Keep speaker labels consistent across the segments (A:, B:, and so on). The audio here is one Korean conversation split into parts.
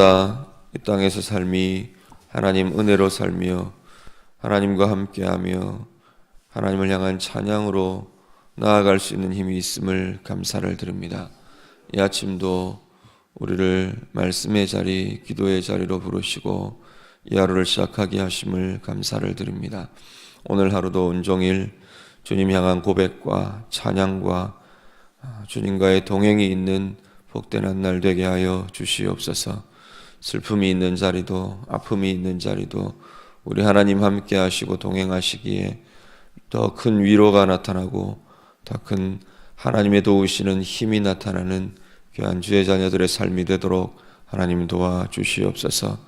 A: 날마다 이 땅에서 삶이 하나님 은혜로 살며 하나님과 함께하며 하나님을 향한 찬양으로 나아갈 수 있는 힘이 있음을 감사를 드립니다. 이 아침도 우리를 말씀의 자리, 기도의 자리로 부르시고 이 하루를 시작하게 하심을 감사를 드립니다. 오늘 하루도 온종일 주님 향한 고백과 찬양과 주님과의 동행이 있는 복된 한 날 되게 하여 주시옵소서. 슬픔이 있는 자리도 아픔이 있는 자리도 우리 하나님 함께 하시고 동행하시기에 더 큰 위로가 나타나고 더 큰 하나님의 도우시는 힘이 나타나는 귀한 주의 자녀들의 삶이 되도록 하나님 도와주시옵소서.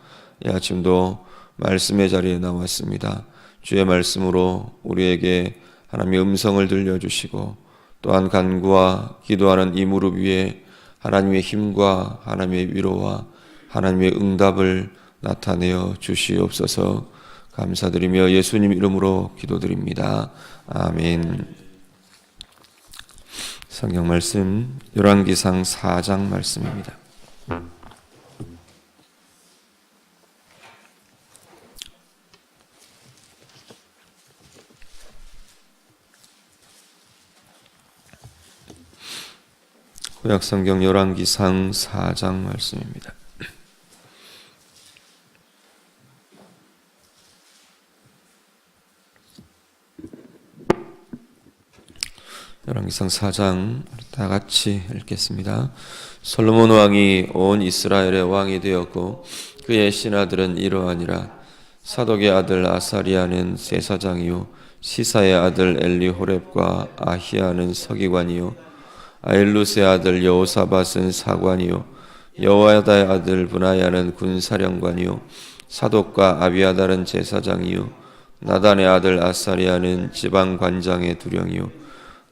A: 이 아침도 말씀의 자리에 나왔습니다. 주의 말씀으로 우리에게 하나님의 음성을 들려주시고 또한 간구와 기도하는 이 무릎 위에 하나님의 힘과 하나님의 위로와 하나님의 응답을 나타내어 주시옵소서. 감사드리며 예수님 이름으로 기도드립니다. 아멘. 성경 말씀 열왕기상 4장 말씀입니다. 구약성경 열왕기상 4장 말씀입니다. 열왕기상 4장 다 같이 읽겠습니다. 솔로몬 왕이 온 이스라엘의 왕이 되었고 그의 신하들은 이러하니라. 사독의 아들 아사리아는 세사장이요 시사의 아들 엘리호렙과 아히야는 서기관이요 아일루스의 아들 여호사밧은 사관이요 여호야다의 아들 브나야는 군사령관이요 사독과 아비아달은 제사장이요 나단의 아들 아사리아는 지방관장의 두령이요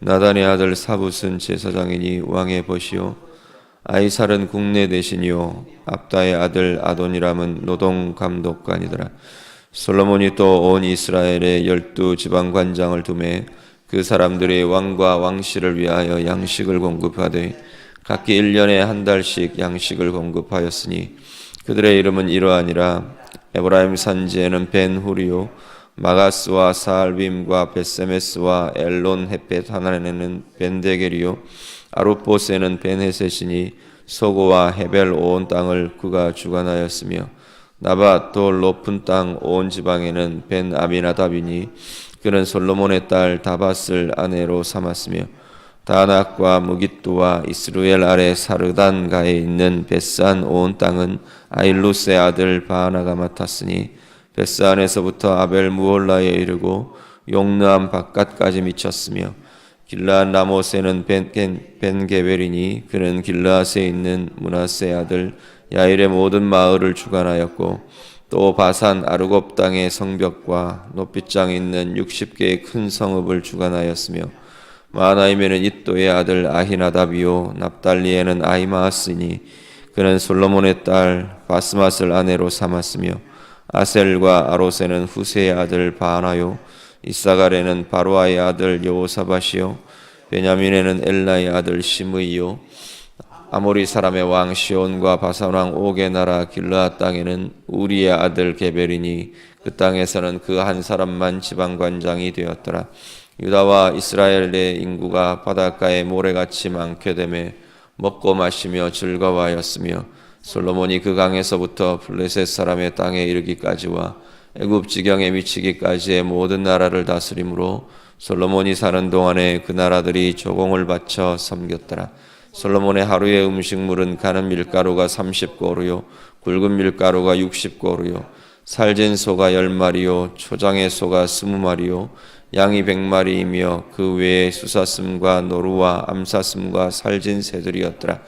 A: 나단의 아들 사붓은 제사장이니 왕의 벗이요 아이살은 국내 대신이요 압다의 아들 아도니람은 노동감독관이더라. 솔로몬이 또 온 이스라엘에 12지방관장을 두매 그 사람들이 왕과 왕실을 위하여 양식을 공급하되 각기 1년에 한 달씩 양식을 공급하였으니 그들의 이름은 이러하니라. 에브라임 산지에는 벤후리요 마가스와 사알빔과 벳세메스와 엘론 햇벳 하나네는 벤데겔이요 아룻보스에는 벤헤셋이니 소고와 헤벨 온 땅을 그가 주관하였으며 나밧 또 높은 땅 온 지방에는 벤 아비나답이니 그는 솔로몬의 딸 다밧을 아내로 삼았으며 다낙과 무깃두와 이스루엘 아래 사르단가에 있는 벳산 온 땅은 아일루스의 아들 바하나가 맡았으니 벳산에서부터 아벨 무홀라에 이르고 용르암 바깥까지 미쳤으며 길르앗 라모스에는 벤게벨이니 그는 길르앗에 있는 므낫세의 아들 야일의 모든 마을을 주관하였고 또 바산 아르곱 땅의 성벽과 높이장에 있는 60개의 큰 성읍을 주관하였으며 마하나임에는 잇도의 아들 아히나답이요 납달리에는 아히마아스니 그는 솔로몬의 딸 바스맛을 아내로 삼았으며 아셀과 아로세는 후세의 아들 바하나요 이사갈에는 바로아의 아들 여호사밧이요 베냐민에는 엘라의 아들 시므이요 아모리 사람의 왕 시온과 바산 왕 옥의 나라 길르앗 땅에는 우리의 아들 게벨이니 그 땅에서는 그 한 사람만 지방관장이 되었더라. 유다와 이스라엘의 인구가 바닷가에 모래같이 많게 되매 먹고 마시며 즐거워하였으며 솔로몬이 그 강에서부터 블레셋 사람의 땅에 이르기까지와 애굽 지경에 미치기까지의 모든 나라를 다스림으로 솔로몬이 사는 동안에 그 나라들이 조공을 바쳐 섬겼더라. 솔로몬의 하루의 음식물은 가는 밀가루가 30고루요 굵은 밀가루가 60고루요 살진 소가 10마리요 초장의 소가 20마리요 양이 100마리이며 그 외에 수사슴과 노루와 암사슴과 살진 새들이었더라.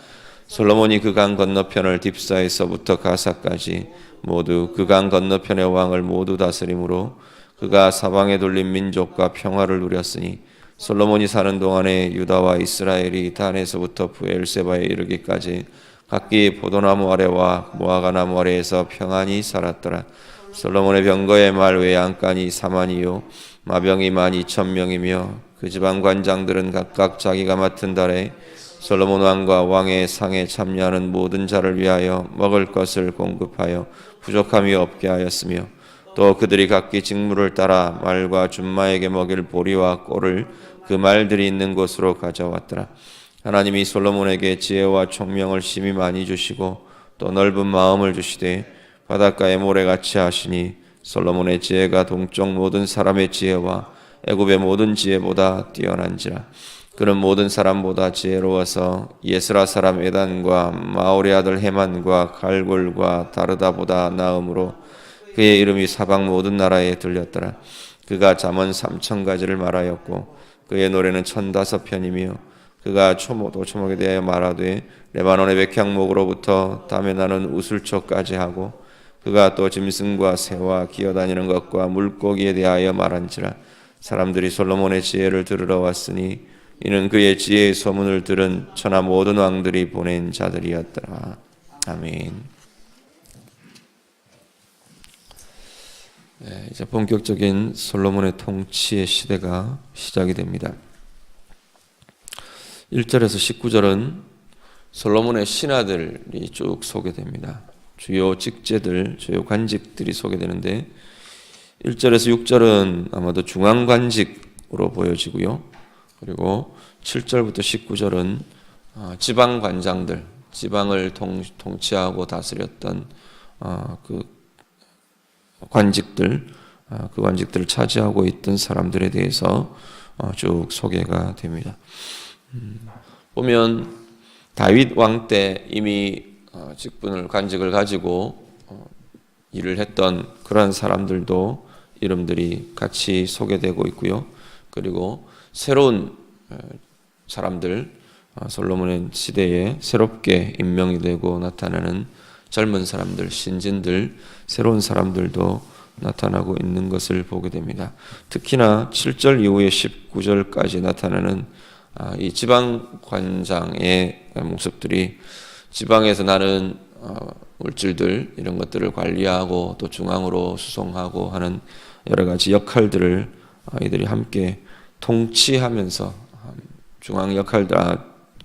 A: 솔로몬이 그 강 건너편을 딥사에서부터 가사까지 모두 그 강 건너편의 왕을 모두 다스림으로 그가 사방에 돌린 민족과 평화를 누렸으니 솔로몬이 사는 동안에 유다와 이스라엘이 단에서부터 브엘세바에 이르기까지 각기 포도나무 아래와 무화과나무 아래에서 평안히 살았더라. 솔로몬의 병거의 말 외에 안간이 4만이요 마병이 12,000명이며 그 지방 관장들은 각각 자기가 맡은 달에 솔로몬 왕과 왕의 상에 참여하는 모든 자를 위하여 먹을 것을 공급하여 부족함이 없게 하였으며 또 그들이 각기 직무를 따라 말과 준마에게 먹일 보리와 꼴을 그 말들이 있는 곳으로 가져왔더라. 하나님이 솔로몬에게 지혜와 총명을 심히 많이 주시고 또 넓은 마음을 주시되 바닷가의 모래같이 하시니 솔로몬의 지혜가 동쪽 모든 사람의 지혜와 애굽의 모든 지혜보다 뛰어난지라. 그는 모든 사람보다 지혜로워서 예스라 사람 에단과 마올의 아들 헤만과 갈골과 다르다보다 나음으로 그의 이름이 사방 모든 나라에 들렸더라. 그가 잠언 3,000가지를 말하였고 그의 노래는 1,005편이며 그가 초목에 대하여 말하되 레바논의 백향목으로부터 땀에 나는 우슬초까지 하고 그가 또 짐승과 새와 기어다니는 것과 물고기에 대하여 말한지라. 사람들이 솔로몬의 지혜를 들으러 왔으니 이는 그의 지혜의 소문을 들은 천하 모든 왕들이 보낸 자들이었더라. 아멘. 네, 이제 본격적인 솔로몬의 통치의 시대가 시작이 됩니다. 1절에서 19절은 솔로몬의 신하들이 쭉 소개됩니다. 주요 직제들, 주요 관직들이 소개되는데 1절에서 6절은 아마도 중앙관직으로 보여지고요. 그리고 7절부터 19절은 지방관장들, 지방을 통치하고 다스렸던 그 관직들, 그 관직들을 차지하고 있던 사람들에 대해서 쭉 소개가 됩니다. 보면 다윗 왕 때 이미 직분을 관직을 가지고 일을 했던 그런 사람들도 이름들이 같이 소개되고 있고요. 그리고 새로운 사람들, 솔로몬의 시대에 새롭게 임명이 되고 나타나는 젊은 사람들, 신진들, 새로운 사람들도 나타나고 있는 것을 보게 됩니다. 특히나 7절 이후에 19절까지 나타나는 이 지방관장의 모습들이 지방에서 나는 물질들 이런 것들을 관리하고 또 중앙으로 수송하고 하는 여러 가지 역할들을 이들이 함께 통치하면서 중앙 역할들,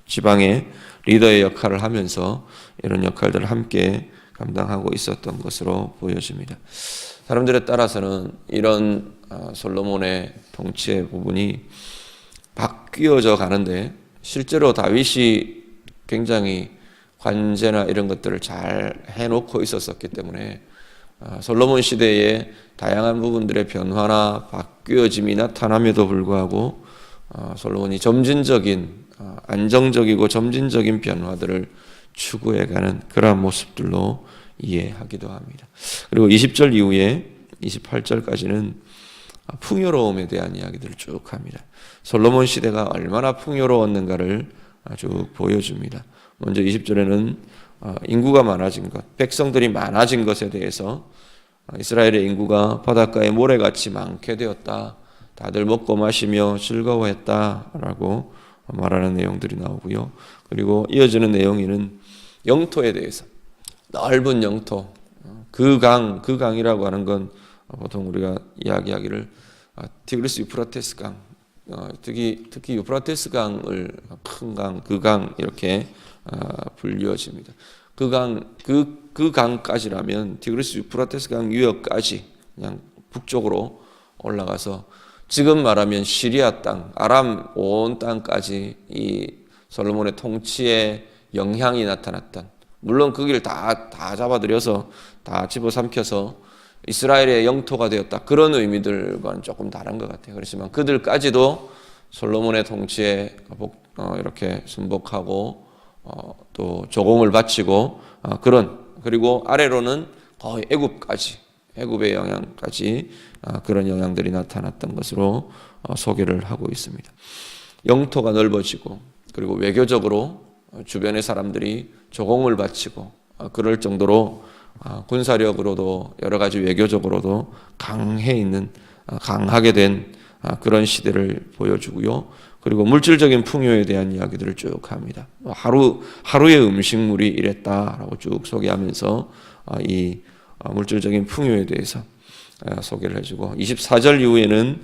A: 지방의 리더의 역할을 하면서 이런 역할들을 함께 감당하고 있었던 것으로 보여집니다. 사람들에 따라서는 이런 솔로몬의 통치의 부분이 바뀌어져 가는데 실제로 다윗이 굉장히 관제나 이런 것들을 잘 해놓고 있었기 때문에 솔로몬 시대에 다양한 부분들의 변화나 바뀌어짐이 나타남에도 불구하고 솔로몬이 점진적인 안정적이고 점진적인 변화들을 추구해가는 그러한 모습들로 이해하기도 합니다. 그리고 20절 이후에 28절까지는 풍요로움에 대한 이야기들을 쭉 합니다. 솔로몬 시대가 얼마나 풍요로웠는가를 쭉 보여줍니다. 먼저 20절에는 인구가 많아진 것, 백성들이 많아진 것에 대해서 이스라엘의 인구가 바닷가에 모래같이 많게 되었다. 다들 먹고 마시며 즐거워했다라고 말하는 내용들이 나오고요. 그리고 이어지는 내용에는 영토에 대해서 넓은 영토, 그 강이라고 하는 건 보통 우리가 이야기하기를 티그리스 유프라테스 강, 특히 유프라테스 강을 큰 강, 그 강 이렇게 불리워집니다. 그 강까지라면 티그리스 유프라테스 강 유역까지 그냥 북쪽으로 올라가서 지금 말하면 시리아 땅, 아람 온 땅까지 이 솔로몬의 통치에 영향이 나타났던, 물론 그 길 다 잡아들여서 다 집어삼켜서 이스라엘의 영토가 되었다, 그런 의미들과는 조금 다른 것 같아요. 그렇지만 그들까지도 솔로몬의 통치에 이렇게 순복하고 또 조공을 바치고 그리고 아래로는 거의 애굽의 영향까지 그런 영향들이 나타났던 것으로 소개를 하고 있습니다. 영토가 넓어지고 그리고 외교적으로 주변의 사람들이 조공을 바치고 그럴 정도로 군사력으로도 여러 가지 외교적으로도 강하게 된 그런 시대를 보여주고요. 그리고 물질적인 풍요에 대한 이야기들을 쭉 합니다. 하루의 음식물이 이랬다라고 쭉 소개하면서 이 물질적인 풍요에 대해서 소개를 해주고 24절 이후에는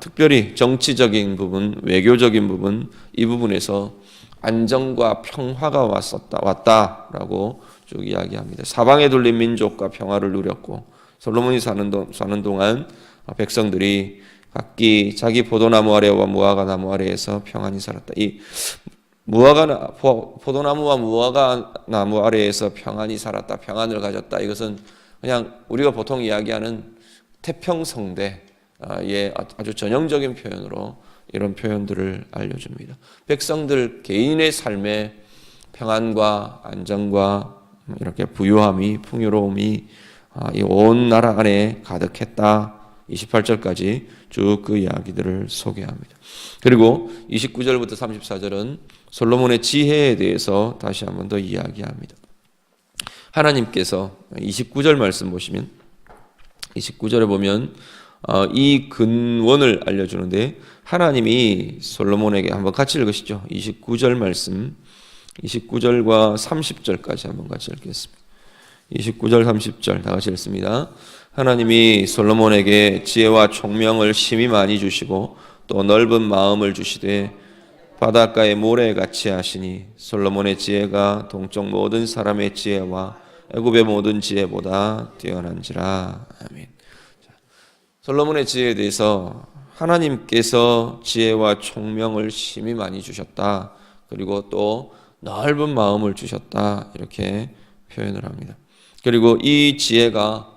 A: 특별히 정치적인 부분, 외교적인 부분, 이 부분에서 안정과 평화가 왔다라고 쭉 이야기합니다. 사방에 둘린 민족과 평화를 누렸고 솔로몬이 사는 동안 백성들이 각기 자기 포도나무 아래와 무화과 나무 아래에서 평안히 살았다. 이 포도나무와 무화과 나무 아래에서 평안히 살았다, 평안을 가졌다. 이것은 그냥 우리가 보통 이야기하는 태평성대의 아주 전형적인 표현으로 이런 표현들을 알려줍니다. 백성들 개인의 삶에 평안과 안정과 이렇게 부유함이, 풍요로움이 이 온 나라 안에 가득했다. 28절까지 쭉 그 이야기들을 소개합니다. 그리고 29절부터 34절은 솔로몬의 지혜에 대해서 다시 한 번 더 이야기합니다. 하나님께서 29절 말씀 보시면 29절에 보면 이 근원을 알려주는데 하나님이 솔로몬에게 한번 같이 읽으시죠. 29절 말씀 29절과 30절까지 한번 같이 읽겠습니다. 29절 30절 다 같이 읽습니다. 하나님이 솔로몬에게 지혜와 총명을 심히 많이 주시고 또 넓은 마음을 주시되 바닷가의 모래같이 하시니 솔로몬의 지혜가 동쪽 모든 사람의 지혜와 애굽의 모든 지혜보다 뛰어난지라. 아멘. 솔로몬의 지혜에 대해서 하나님께서 지혜와 총명을 심히 많이 주셨다. 그리고 또 넓은 마음을 주셨다. 이렇게 표현을 합니다. 그리고 이 지혜가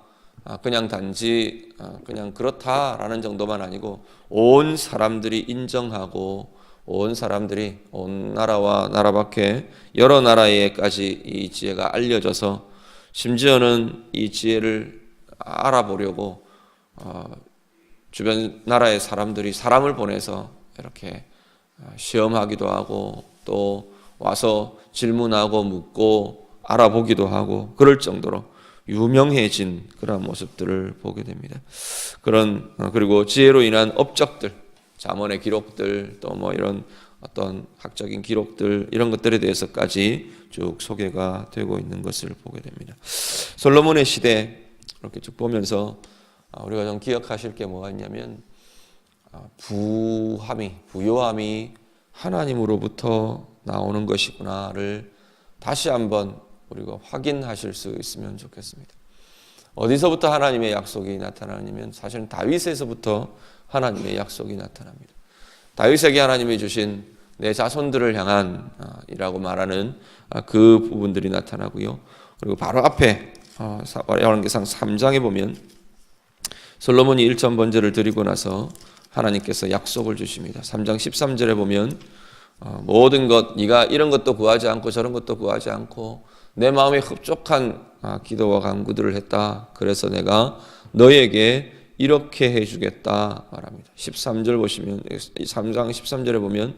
A: 그냥 단지 그냥 그렇다라는 정도만 아니고 온 사람들이 인정하고 온 사람들이 온 나라와 나라 밖에 여러 나라에까지 이 지혜가 알려져서 심지어는 이 지혜를 알아보려고 주변 나라의 사람들이 사람을 보내서 이렇게 시험하기도 하고 또 와서 질문하고 묻고 알아보기도 하고 그럴 정도로 유명해진 그런 모습들을 보게 됩니다. 그리고 지혜로 인한 업적들, 잠언의 기록들, 또 뭐 이런 어떤 학적인 기록들 이런 것들에 대해서까지 쭉 소개가 되고 있는 것을 보게 됩니다. 솔로몬의 시대 이렇게 쭉 보면서 우리가 좀 기억하실 게 뭐가 있냐면 부요함이 하나님으로부터 나오는 것이구나를 다시 한번 우리가 확인하실 수 있으면 좋겠습니다. 어디서부터 하나님의 약속이 나타나냐면 사실은 다윗에서부터 하나님의 약속이 나타납니다. 다윗에게 하나님이 주신 내 자손들을 향한 이라고 말하는 그 부분들이 나타나고요. 그리고 바로 앞에 열왕기상 3장에 보면 솔로몬이 1천 번제를 드리고 나서 하나님께서 약속을 주십니다. 3장 13절에 보면 모든 것 네가 이런 것도 구하지 않고 저런 것도 구하지 않고 내 마음에 흡족한 기도와 간구들을 했다. 그래서 내가 너에게 이렇게 해주겠다 말합니다. 13절 보시면 3장 13절에 보면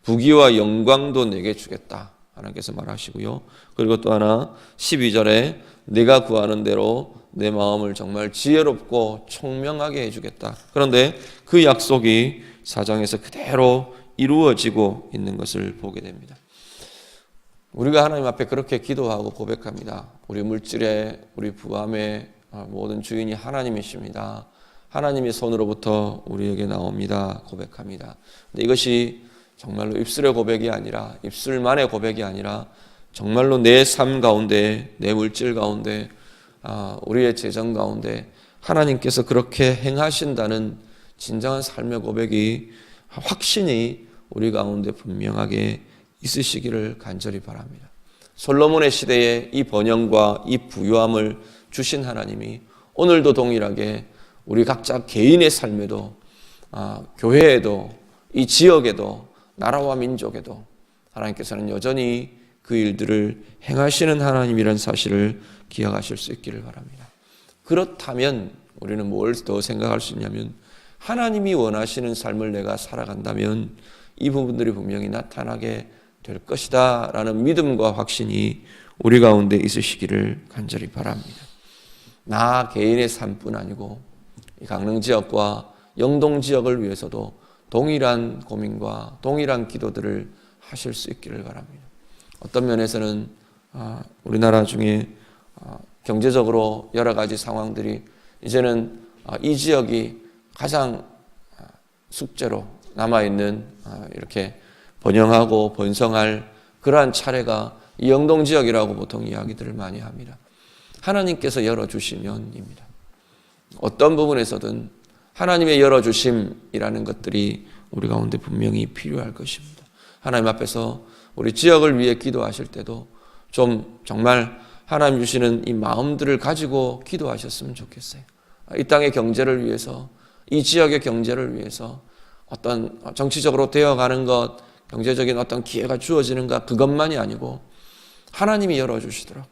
A: 부귀와 영광도 내게 주겠다 하나님께서 말하시고요. 그리고 또 하나 12절에 내가 구하는 대로 내 마음을 정말 지혜롭고 총명하게 해주겠다. 그런데 그 약속이 4장에서 그대로 이루어지고 있는 것을 보게 됩니다. 우리가 하나님 앞에 그렇게 기도하고 고백합니다. 우리 물질의, 우리 부함의 모든 주인이 하나님이십니다. 하나님의 손으로부터 우리에게 나옵니다. 고백합니다. 근데 이것이 정말로 입술의 고백이 아니라, 입술만의 고백이 아니라 정말로 내 삶 가운데, 내 물질 가운데, 우리의 재정 가운데 하나님께서 그렇게 행하신다는 진정한 삶의 고백이 확신이 우리 가운데 분명하게 있으시기를 간절히 바랍니다. 솔로몬의 시대에 이 번영과 이 부유함을 주신 하나님이 오늘도 동일하게 우리 각자 개인의 삶에도 교회에도 이 지역에도 나라와 민족에도 하나님께서는 여전히 그 일들을 행하시는 하나님이라는 사실을 기억하실 수 있기를 바랍니다. 그렇다면 우리는 뭘 더 생각할 수 있냐면 하나님이 원하시는 삶을 내가 살아간다면 이 부분들이 분명히 나타나게 될 것이다 라는 믿음과 확신이 우리 가운데 있으시기를 간절히 바랍니다. 나 개인의 삶뿐 아니고 이 강릉 지역과 영동 지역을 위해서도 동일한 고민과 동일한 기도들을 하실 수 있기를 바랍니다. 어떤 면에서는 우리나라 중에 경제적으로 여러 가지 상황들이 이제는 이 지역이 가장 숙제로 남아있는 이렇게 번영하고 번성할 그러한 차례가 이 영동 지역이라고 보통 이야기들을 많이 합니다. 하나님께서 열어주시면입니다. 어떤 부분에서든 하나님의 열어주심이라는 것들이 우리 가운데 분명히 필요할 것입니다. 하나님 앞에서 우리 지역을 위해 기도하실 때도 좀 정말 하나님 주시는 이 마음들을 가지고 기도하셨으면 좋겠어요. 이 땅의 경제를 위해서, 이 지역의 경제를 위해서 어떤 정치적으로 되어가는 것, 경제적인 어떤 기회가 주어지는 것, 그것만이 아니고 하나님이 열어주시도록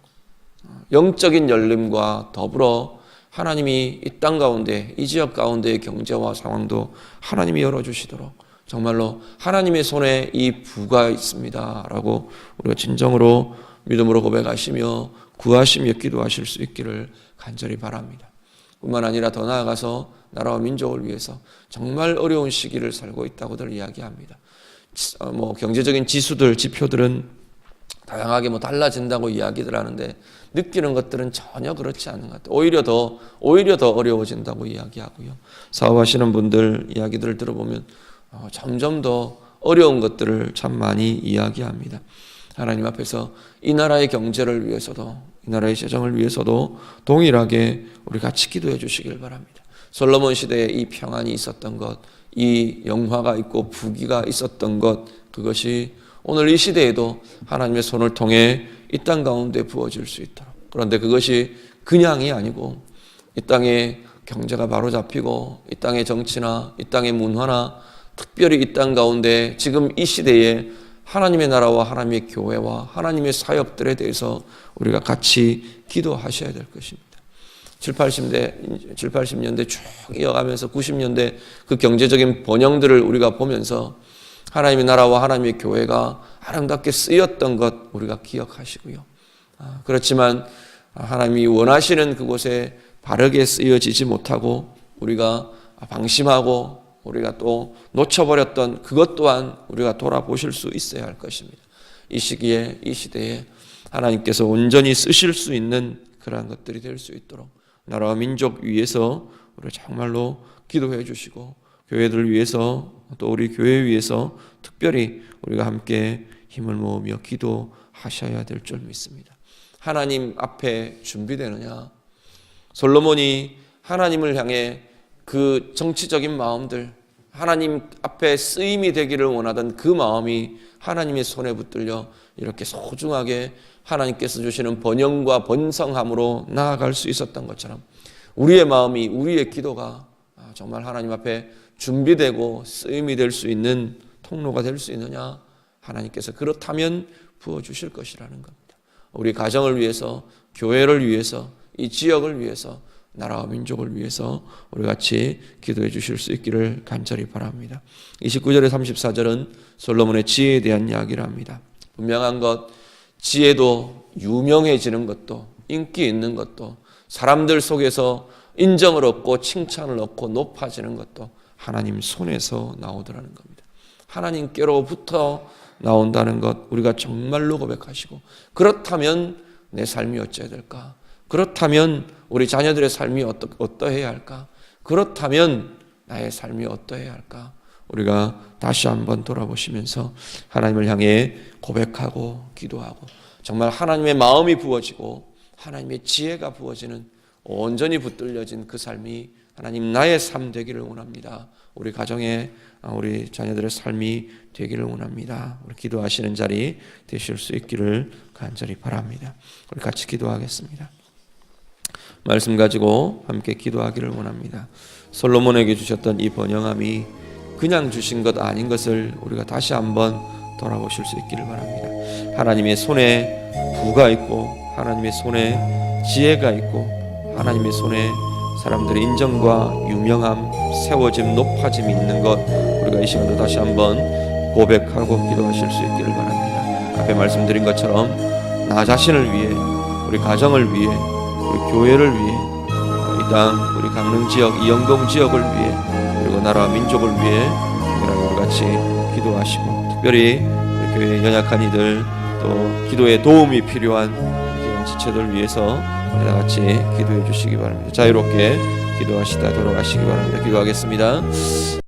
A: 영적인 열림과 더불어 하나님이 이 땅 가운데, 이 지역 가운데의 경제와 상황도 하나님이 열어주시도록 정말로 하나님의 손에 이 부가 있습니다 라고 우리가 진정으로 믿음으로 고백하시며 구하시며 기도하실 수 있기를 간절히 바랍니다. 뿐만 아니라 더 나아가서 나라와 민족을 위해서 정말 어려운 시기를 살고 있다고들 이야기합니다. 경제적인 지수들, 지표들은 다양하게 달라진다고 이야기들 하는데 느끼는 것들은 전혀 그렇지 않은 것 같아요. 오히려 더 어려워진다고 이야기하고요. 사업하시는 분들 이야기들을 들어보면 점점 더 어려운 것들을 참 많이 이야기합니다. 하나님 앞에서 이 나라의 경제를 위해서도, 이 나라의 재정을 위해서도 동일하게 우리 같이 기도해 주시길 바랍니다. 솔로몬 시대에 이 평안이 있었던 것, 이 영화가 있고 부귀가 있었던 것, 그것이 오늘 이 시대에도 하나님의 손을 통해 이 땅 가운데 부어질 수 있도록. 그런데 그것이 그냥이 아니고 이 땅의 경제가 바로 잡히고 이 땅의 정치나 이 땅의 문화나 특별히 이 땅 가운데 지금 이 시대에 하나님의 나라와 하나님의 교회와 하나님의 사역들에 대해서 우리가 같이 기도하셔야 될 것입니다. 80년대 쭉 이어가면서 90년대 그 경제적인 번영들을 우리가 보면서 하나님의 나라와 하나님의 교회가 아름답게 쓰였던 것 우리가 기억하시고요. 그렇지만 하나님이 원하시는 그곳에 바르게 쓰여지지 못하고 우리가 방심하고 우리가 또 놓쳐버렸던 그것 또한 우리가 돌아보실 수 있어야 할 것입니다. 이 시기에, 이 시대에 하나님께서 온전히 쓰실 수 있는 그러한 것들이 될 수 있도록 나라와 민족 위해서 우리 정말로 기도해 주시고 교회들 위해서 또 우리 교회 위해서 특별히 우리가 함께 힘을 모으며 기도하셔야 될 줄 믿습니다. 하나님 앞에 준비되느냐? 솔로몬이 하나님을 향해 그 정치적인 마음들, 하나님 앞에 쓰임이 되기를 원하던 그 마음이 하나님의 손에 붙들려 이렇게 소중하게 하나님께서 주시는 번영과 번성함으로 나아갈 수 있었던 것처럼 우리의 마음이, 우리의 기도가 정말 하나님 앞에 준비되고 쓰임이 될 수 있는 통로가 될 수 있느냐? 하나님께서 그렇다면 부어주실 것이라는 겁니다. 우리 가정을 위해서, 교회를 위해서, 이 지역을 위해서, 나라와 민족을 위해서 우리 같이 기도해 주실 수 있기를 간절히 바랍니다. 29절에 34절은 솔로몬의 지혜에 대한 이야기를 합니다. 분명한 것, 지혜도 유명해지는 것도, 인기 있는 것도, 사람들 속에서 인정을 얻고 칭찬을 얻고 높아지는 것도 하나님 손에서 나오더라는 겁니다. 하나님께로부터 나온다는 것 우리가 정말로 고백하시고, 그렇다면 내 삶이 어찌해야 될까? 그렇다면 우리 자녀들의 삶이 어떠해야 할까? 그렇다면 나의 삶이 어떠해야 할까? 우리가 다시 한번 돌아보시면서 하나님을 향해 고백하고 기도하고 정말 하나님의 마음이 부어지고 하나님의 지혜가 부어지는 온전히 붙들려진 그 삶이 하나님 나의 삶 되기를 원합니다. 우리 가정에 우리 자녀들의 삶이 되기를 원합니다. 우리 기도하시는 자리 되실 수 있기를 간절히 바랍니다. 우리 같이 기도하겠습니다. 말씀 가지고 함께 기도하기를 원합니다. 솔로몬에게 주셨던 이 번영함이 그냥 주신 것 아닌 것을 우리가 다시 한번 돌아보실 수 있기를 바랍니다. 하나님의 손에 부가 있고 하나님의 손에 지혜가 있고 하나님의 손에 사람들의 인정과 유명함, 세워짐, 높아짐이 있는 것 우리가 이 시간도 다시 한번 고백하고 기도하실 수 있기를 바랍니다. 앞에 말씀드린 것처럼 나 자신을 위해, 우리 가정을 위해, 우리 교회를 위해, 이 땅 우리 강릉 지역, 이 영동 지역을 위해, 그리고 나라와 민족을 위해 우리 같이 기도하시고 특별히 우리 교회의 연약한 이들 또 기도에 도움이 필요한 이런 지체들 위해서 우리 다 같이 기도해 주시기 바랍니다. 자유롭게 기도하시다 돌아가시기 바랍니다. 기도하겠습니다.